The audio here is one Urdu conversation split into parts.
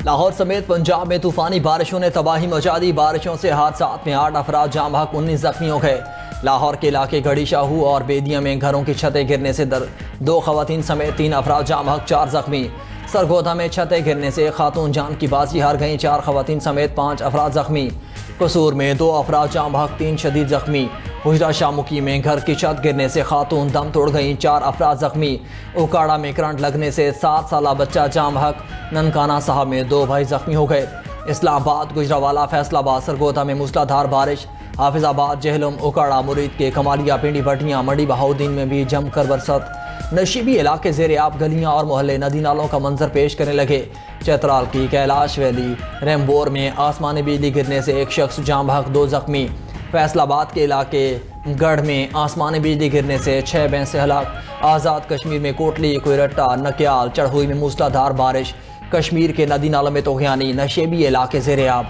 لاہور سمیت پنجاب میں طوفانی بارشوں نے تباہی مچا دی۔ بارشوں سے حادثات میں 8 افراد جاں بحق 19 زخمی ہو گئے۔ لاہور کے علاقے گڑھی شاہو اور بیدیا میں گھروں کی چھتیں گرنے سے 2 خواتین سمیت 3 افراد جاں بحق 4 زخمی۔ سرگودا میں چھتیں گرنے سے ایک خاتون جان کی بازی ہار گئیں، 4 خواتین سمیت 5 افراد زخمی۔ قصور میں 2 افراد جاں بحق 3 شدید زخمی۔ حجرہ شامکی میں گھر کی چھت گرنے سے خاتون دم توڑ گئیں، 4 افراد زخمی۔ اوکاڑا میں کرنٹ لگنے سے 7 سالہ بچہ جاں بحق۔ ننکانہ صاحب میں 2 بھائی زخمی ہو گئے۔ اسلام آباد، گجرانوالہ، فیصل آباد، سرگودا میں موسلا دھار بارش۔ حافظ آباد، جہلم، اوکاڑا، مرید کے کمالیہ، پنڈی بھٹیاں، منڈی بہاؤدین میں بھی جم کر برسات۔ نشیبی علاقے زیر آب، گلیاں اور محلے ندی نالوں کا منظر پیش کرنے لگے۔ چترال کی کیلاش ویلی ریمبور میں آسمانی بجلی گرنے سے 1 شخص جاں بحق 2 زخمی۔ فیصل آباد کے علاقے گڑھ میں آسمانی بجلی گرنے سے 6 بھینسیں ہلاک۔ آزاد کشمیر میں کوٹلی، کوئرٹا، نکیال، چڑھوئی میں موسلا دھار بارش۔ کشمیر کے ندی نالوں میں طغیانی، نشیبی علاقے زیر آب۔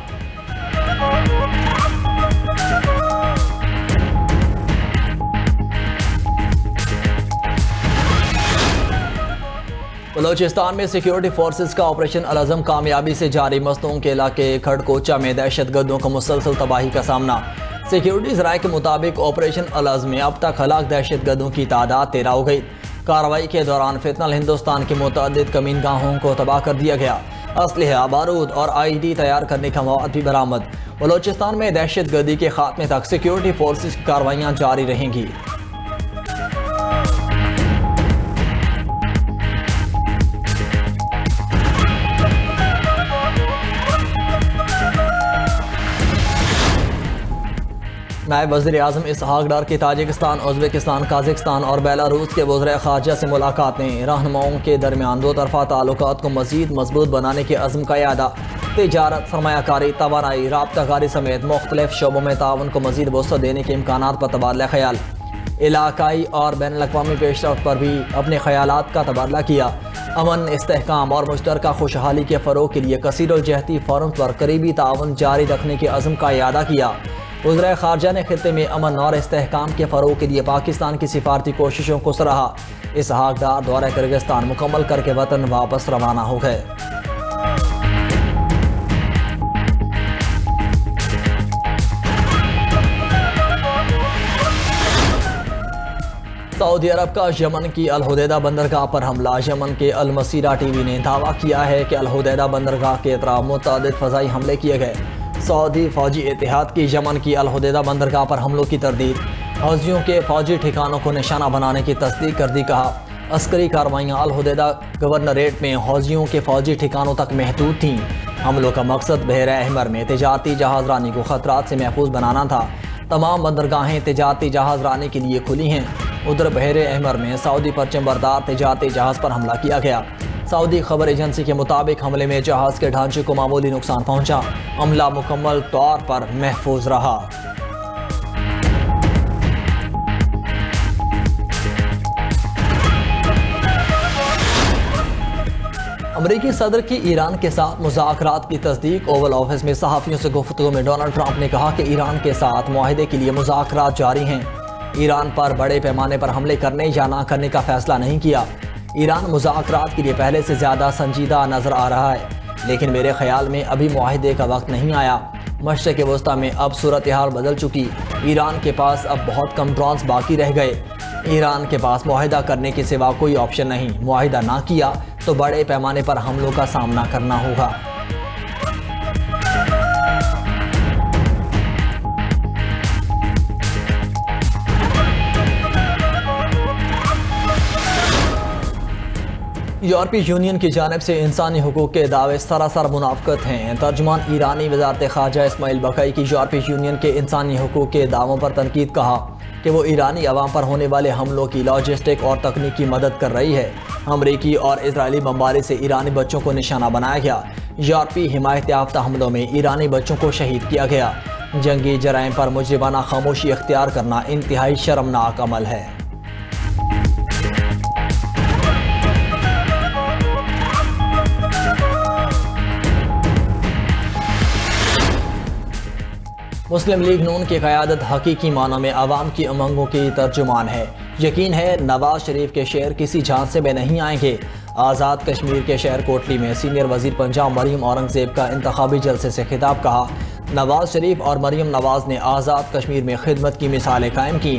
بلوچستان میں سیکیورٹی فورسز کا آپریشن العزم کامیابی سے جاری۔ مستونگ کے علاقے کھڑکوچا میں دہشت گردوں کو مسلسل تباہی کا سامنا۔ سیکیورٹی ذرائع کے مطابق آپریشن العزم میں اب تک ہلاک دہشت گردوں کی تعداد 13 ہو گئی۔ کارروائی کے دوران فتنہ ہندوستان کے متعدد کمین گاہوں کو تباہ کر دیا گیا۔ اسلحہ، بارود اور IED تیار کرنے کا مواد بھی برآمد۔ بلوچستان میں دہشت گردی کے خاتمے تک سیکیورٹی فورسز کی کارروائیاں جاری رہیں گی۔ نائب وزیر اعظم اسحاق ڈار کی تاجکستان، ازبکستان، قازقستان اور بیلاروس کے وزراء خارجہ سے ملاقاتیں۔ رہنماؤں کے درمیان 2 طرفہ تعلقات کو مزید مضبوط بنانے کے عزم کا اعادہ۔ تجارت، سرمایہ کاری، توانائی، رابطہ کاری سمیت مختلف شعبوں میں تعاون کو مزید وسعت دینے کے امکانات پر تبادلہ خیال۔ علاقائی اور بین الاقوامی پیش رفت پر بھی اپنے خیالات کا تبادلہ کیا۔ امن، استحکام اور مشترکہ خوشحالی کے فروغ کے لیے کثیر الجہتی فورم پر قریبی تعاون جاری رکھنے کے عزم کا اعادہ کیا۔ وزراء خارجہ نے خطے میں امن اور استحکام کے فروغ کے لیے پاکستان کی سفارتی کوششوں کو سراہا۔ اسحاق ڈار دورہ کرغزستان مکمل کر کے وطن واپس روانہ ہو گئے۔ سعودی عرب کا یمن کی الحدیدہ بندرگاہ پر حملہ۔ یمن کے المسیرہ ٹی وی نے دعویٰ کیا ہے کہ الحدیدہ بندرگاہ کے اطراف متعدد فضائی حملے کیے گئے۔ سعودی فوجی اتحاد کی یمن کی الحدیدہ بندرگاہ پر حملوں کی تردید۔ حوثیوں کے فوجی ٹھکانوں کو نشانہ بنانے کی تصدیق کر دی۔ کہا عسکری کارروائیاں الحدیدہ گورنریٹ میں حوثیوں کے فوجی ٹھکانوں تک محدود تھیں۔ حملوں کا مقصد بحیرہ احمر میں تجارتی جہاز رانی کو خطرات سے محفوظ بنانا تھا۔ تمام بندرگاہیں تجارتی جہاز رانی کے لیے کھلی ہیں۔ ادھر بحیرہ احمر میں سعودی پرچم بردار تجارتی جہاز پر حملہ کیا گیا۔ سعودی خبر ایجنسی کے مطابق حملے میں جہاز کے ڈھانچے کو معمولی نقصان پہنچا۔ عملہ مکمل طور پر محفوظ رہا۔ امریکی صدر کی ایران کے ساتھ مذاکرات کی تصدیق۔ اوول آفس میں صحافیوں سے گفتگو میں ڈونلڈ ٹرمپ نے کہا کہ ایران کے ساتھ معاہدے کے لیے مذاکرات جاری ہیں۔ ایران پر بڑے پیمانے پر حملے کرنے یا نہ کرنے کا فیصلہ نہیں کیا۔ ایران مذاکرات کے لیے پہلے سے زیادہ سنجیدہ نظر آ رہا ہے، لیکن میرے خیال میں ابھی معاہدے کا وقت نہیں آیا۔ مشرق وسطیٰ میں اب صورتحال بدل چکی۔ ایران کے پاس اب بہت کم ڈرونز باقی رہ گئے۔ ایران کے پاس معاہدہ کرنے کے سوا کوئی آپشن نہیں۔ معاہدہ نہ کیا تو بڑے پیمانے پر حملوں کا سامنا کرنا ہوگا۔ یورپی یونین کی جانب سے انسانی حقوق کے دعوے سراسر منافقت ہیں۔ ترجمان ایرانی وزارت خارجہ اسماعیل بقائی کی یورپی یونین کے انسانی حقوق کے دعووں پر تنقید۔ کہا کہ وہ ایرانی عوام پر ہونے والے حملوں کی لاجسٹک اور تکنیکی مدد کر رہی ہے۔ امریکی اور اسرائیلی بمباری سے ایرانی بچوں کو نشانہ بنایا گیا۔ یورپی حمایت یافتہ حملوں میں ایرانی بچوں کو شہید کیا گیا۔ جنگی جرائم پر مجرمانہ خاموشی اختیار کرنا انتہائی شرمناک عمل ہے۔ مسلم لیگ نون کی قیادت حقیقی معنوں میں عوام کی امنگوں کی ترجمان ہے۔ یقین ہے نواز شریف کے شعر کسی جھانسے میں نہیں آئیں گے۔ آزاد کشمیر کے شہر کوٹلی میں سینئر وزیر پنجاب مریم اورنگزیب کا انتخابی جلسے سے خطاب. کہا نواز شریف اور مریم نواز نے آزاد کشمیر میں خدمت کی مثالیں قائم کی.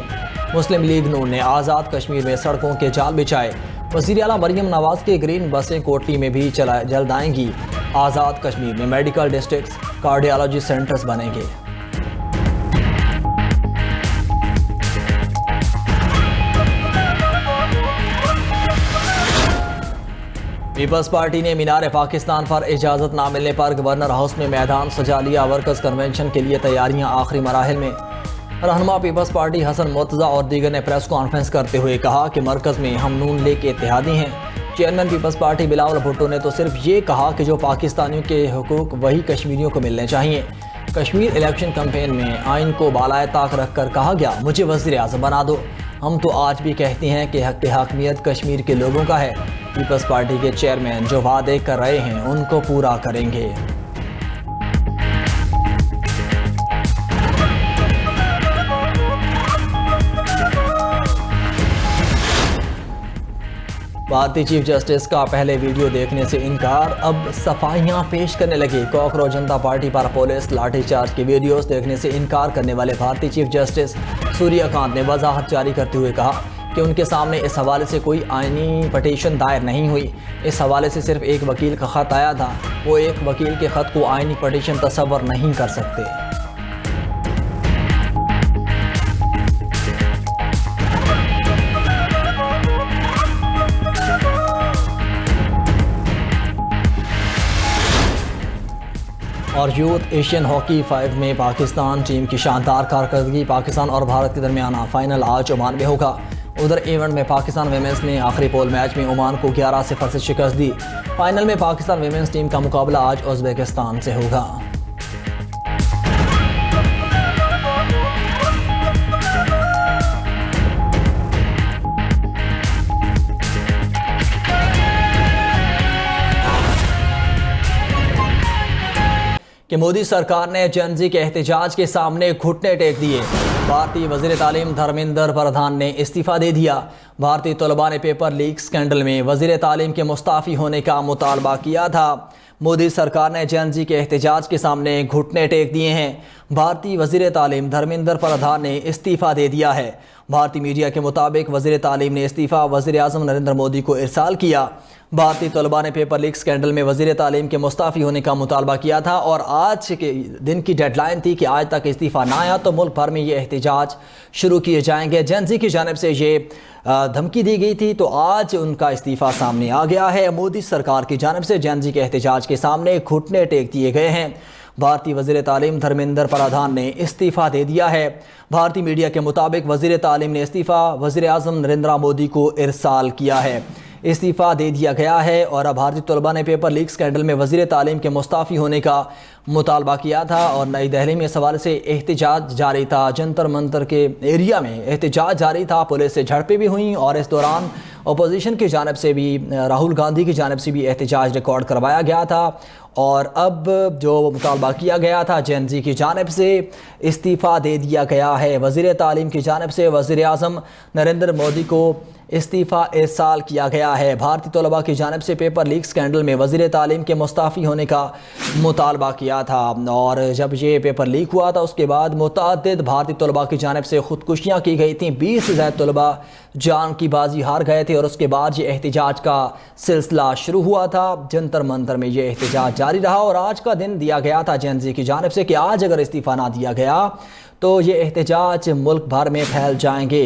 مسلم لیگ نون نے آزاد کشمیر میں سڑکوں کے جال بچھائے. وزیر اعلیٰ مریم نواز کے گرین بسیں کوٹلی میں بھی جلد آئیں گی. آزاد کشمیر میں میڈیکل ڈسٹرکٹس کارڈیالوجی سینٹرز بنیں گے. پیپلز پارٹی نے مینار پاکستان پر اجازت نہ ملنے پر گورنر ہاؤس میں میدان سجا لیا. ورکرز کنونشن کے لیے تیاریاں آخری مراحل میں. رہنما پیپلز پارٹی حسن مرتضی اور دیگر نے پریس کانفرنس کرتے ہوئے کہا کہ مرکز میں ہم نون لیگ کے اتحادی ہیں. Chairman Peoples Party Bilawal Bhutto نے تو صرف یہ کہا کہ جو پاکستانیوں کے حقوق وہی کشمیریوں کو ملنے چاہیے. کشمیر الیکشن کمپین میں آئین کو بالائے طاق رکھ کر کہا گیا مجھے وزیر اعظم بنا دو. ہم تو آج بھی کہتے ہیں کہ حق حاکمیت کشمیر کے لوگوں کا ہے. پیپلز پارٹی کے چیئرمین جو وعدے کر رہے ہیں ان کو پورا کریں گے. بھارتی چیف جسٹس کا پہلے ویڈیو دیکھنے سے انکار. اب صفائیاں پیش کرنے لگے. کوکروچ جنتا پارٹی پر پولیس لاٹھی چارج کی ویڈیوز دیکھنے سے انکار کرنے والے بھارتی چیف جسٹس سوریہ کانت نے وضاحت جاری کرتے ہوئے کہا کہ ان کے سامنے اس حوالے سے کوئی آئینی پٹیشن دائر نہیں ہوئی. اس حوالے سے صرف ایک وکیل کا خط آیا تھا. وہ ایک وکیل کے خط کو آئینی پٹیشن تصور نہیں کر سکتے. اور یوتھ ایشین ہاکی 5 میں پاکستان ٹیم کی شاندار کارکردگی. پاکستان اور بھارت کے درمیان فائنل آج عمان میں ہوگا. ادھر ایونٹ میں پاکستان ویمنز نے آخری پول میچ میں عمان کو 11-0 سے شکست دی. فائنل میں پاکستان ویمنز ٹیم کا مقابلہ آج ازبکستان سے ہوگا. کہ مودی سرکار نے جن زی کے احتجاج کے سامنے گھٹنے ٹیک دیے. بھارتی وزیر تعلیم دھرمیندر پردھان نے استعفیٰ دے دیا. بھارتی طلباء نے پیپر لیک سکینڈل میں وزیر تعلیم کے مستعفی ہونے کا مطالبہ کیا تھا. مودی سرکار نے جن زی کے احتجاج کے سامنے گھٹنے ٹیک دیے ہیں. بھارتی وزیر تعلیم دھرمیندر پردھان نے استعفیٰ دے دیا ہے. بھارتی میڈیا کے مطابق وزیر تعلیم نے استعفیٰ وزیر اعظم نریندر مودی کو ارسال کیا. بھارتی طلباء نے پیپر لیک سکینڈل میں وزیر تعلیم کے مستعفی ہونے کا مطالبہ کیا تھا اور آج کے دن کی ڈیڈ لائن تھی کہ آج تک استعفیٰ نہ آیا تو ملک بھر میں یہ احتجاج شروع کیے جائیں گے. جن زی کی جانب سے یہ دھمکی دی گئی تھی تو آج ان کا استعفیٰ سامنے آ گیا ہے. مودی سرکار کی جانب سے جن زی کے احتجاج کے سامنے گھٹنے ٹیک دیے گئے ہیں. بھارتی وزیر تعلیم دھرمیندر پردھان نے استعفیٰ دے دیا ہے. بھارتی میڈیا کے مطابق وزیر تعلیم نے استعفیٰ وزیر اعظم نریندر مودی کو ارسال کیا ہے. استعفیٰ دے دیا گیا ہے اور بھارتی طلباء نے پیپر لیک سکینڈل میں وزیر تعلیم کے مستعفی ہونے کا مطالبہ کیا تھا اور نئی دہلی میں اس حوالے سے احتجاج جاری تھا. جنتر منتر کے ایریا میں احتجاج جاری تھا. پولیس سے جھڑپیں بھی ہوئیں اور اس دوران اپوزیشن کی جانب سے بھی راہل گاندھی کی جانب سے بھی احتجاج ریکارڈ کروایا گیا تھا. اور اب جو مطالبہ کیا گیا تھا جن زی کی جانب سے استعفیٰ دے دیا گیا ہے. وزیر تعلیم کی جانب سے وزیر اعظم نریندر مودی کو استعفیٰ ارسال کیا گیا ہے. بھارتی طلباء کی جانب سے پیپر لیک سکینڈل میں وزیر تعلیم کے مستعفی ہونے کا مطالبہ کیا تھا اور جب یہ پیپر لیک ہوا تھا اس کے بعد متعدد بھارتی طلباء کی جانب سے خودکشیاں کی گئی تھیں. 20 سے زیادہ طلباء جان کی بازی ہار گئے تھے اور اس کے بعد یہ احتجاج کا سلسلہ شروع ہوا تھا. جنتر منتر میں یہ احتجاج جاری رہا اور آج کا دن دیا گیا تھا جن زی کی جانب سے کہ آج اگر استعفیٰ نہ دیا گیا تو یہ احتجاج ملک بھر میں پھیل جائیں گے.